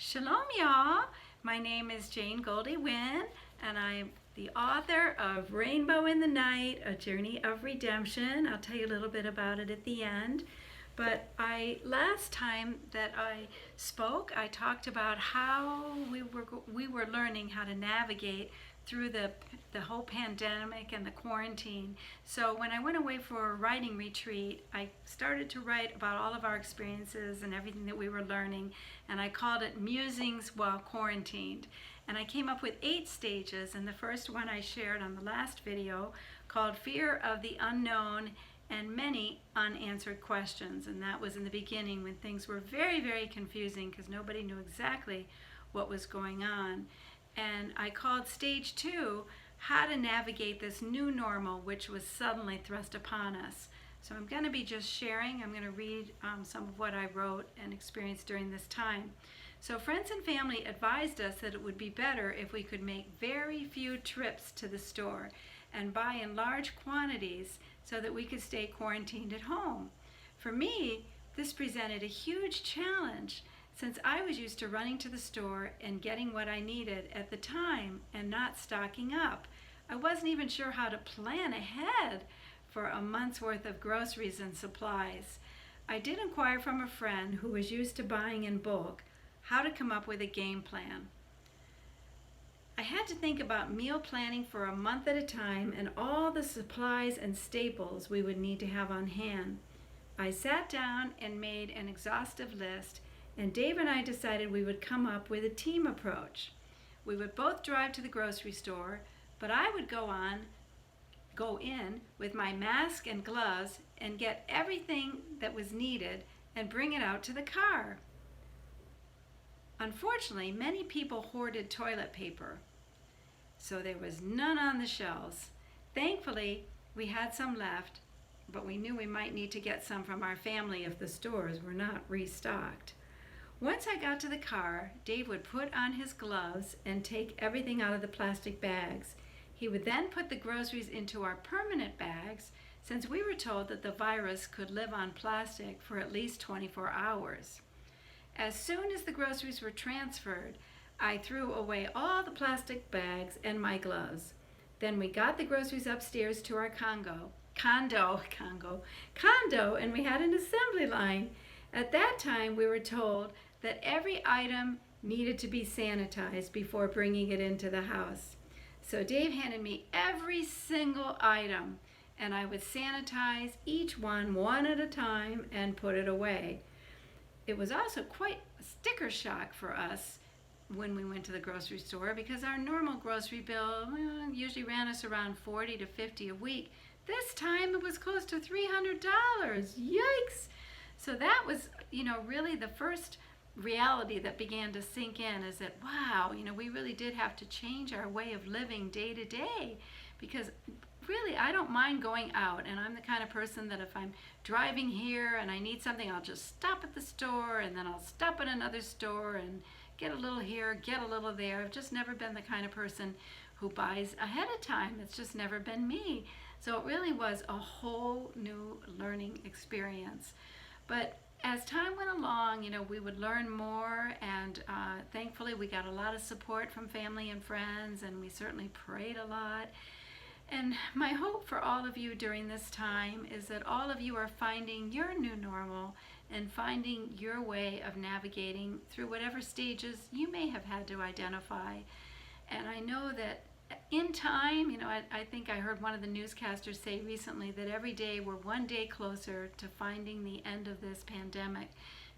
Shalom, y'all. My name is Jane Goldie Wynn, and I'm the author of Rainbow in the Night, A Journey of Redemption. I'll tell you a little bit about it at the end. But last time that I spoke, I talked about how we were learning how to navigate through the whole pandemic and the quarantine. So when I went away for a writing retreat, I started to write about all of our experiences and everything that we were learning, and I called it Musings While Quarantined. And I came up with 8 stages, and the first one I shared on the last video called Fear of the Unknown and Many Unanswered Questions. And that was in the beginning when things were very, very confusing because nobody knew exactly what was going on. And I called stage 2, How to Navigate This New Normal, which was suddenly thrust upon us. So I'm going to be just sharing. I'm going to read some of what I wrote and experienced during this time. So friends and family advised us that it would be better if we could make very few trips to the store and buy in large quantities so that we could stay quarantined at home. For me, this presented a huge challenge since I was used to running to the store and getting what I needed at the time and not stocking up. I wasn't even sure how to plan ahead for a month's worth of groceries and supplies. I did inquire from a friend who was used to buying in bulk how to come up with a game plan. I had to think about meal planning for a month at a time and all the supplies and staples we would need to have on hand. I sat down and made an exhaustive list, and Dave and I decided we would come up with a team approach. We would both drive to the grocery store, but I would go in with my mask and gloves and get everything that was needed and bring it out to the car. Unfortunately, many people hoarded toilet paper, so there was none on the shelves. Thankfully, we had some left, but we knew we might need to get some from our family if the stores were not restocked. Once I got to the car, Dave would put on his gloves and take everything out of the plastic bags. He would then put the groceries into our permanent bags, since we were told that the virus could live on plastic for at least 24 hours. As soon as the groceries were transferred, I threw away all the plastic bags and my gloves. Then we got the groceries upstairs to our condo, and we had an assembly line. At that time, we were told that every item needed to be sanitized before bringing it into the house. So Dave handed me every single item, and I would sanitize each one at a time and put it away. It was also quite a sticker shock for us when we went to the grocery store because our normal grocery bill usually ran us around $40 to $50 a week. This time it was close to $300. Yikes! So that was, really the first reality that began to sink in, is that, wow, we really did have to change our way of living day to day, because really I don't mind going out, and I'm the kind of person that if I'm driving here and I need something, I'll just stop at the store, and then I'll stop at another store and get a little here, get a little there. I've just never been the kind of person who buys ahead of time. It's just never been me. So it really was a whole new learning experience. But as time went along, we would learn more, and thankfully we got a lot of support from family and friends, and we certainly prayed a lot. And my hope for all of you during this time is that all of you are finding your new normal and finding your way of navigating through whatever stages you may have had to identify. And I know that in time, I think I heard one of the newscasters say recently that every day we're one day closer to finding the end of this pandemic.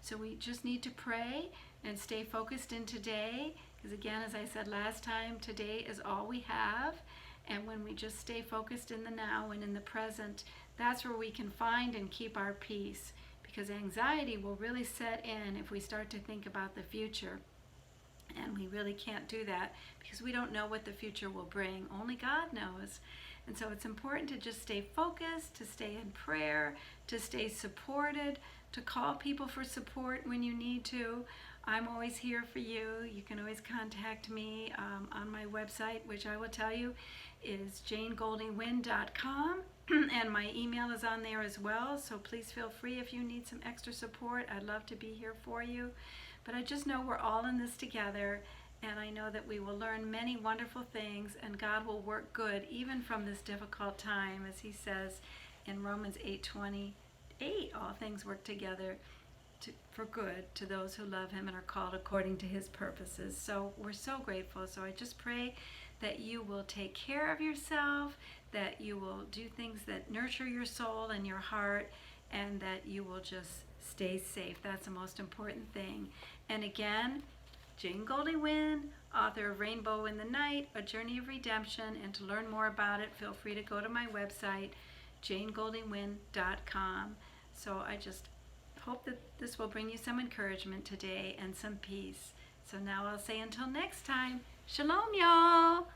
So we just need to pray and stay focused in today, because again, as I said last time, today is all we have. And when we just stay focused in the now and in the present, that's where we can find and keep our peace, because anxiety will really set in if we start to think about the future. And we really can't do that because we don't know what the future will bring. Only God knows. And so it's important to just stay focused, to stay in prayer, to stay supported, to call people for support when you need to. I'm always here for you. You can always contact me on my website, which I will tell you is janegoldiewynn.com. And my email is on there as well. So please feel free if you need some extra support. I'd love to be here for you. But I just know we're all in this together, and I know that we will learn many wonderful things, and God will work good even from this difficult time, as he says in Romans 8:28, all things work together for good to those who love him and are called according to his purposes. So we're so grateful. So I just pray that you will take care of yourself, that you will do things that nurture your soul and your heart, and that you will just stay safe. That's the most important thing. And again, Jane Goldie-Wynn, author of Rainbow in the Night, A Journey of Redemption, and to learn more about it, feel free to go to my website, janegoldiewynn.com. So I just hope that this will bring you some encouragement today and some peace. So now I'll say until next time, shalom, y'all.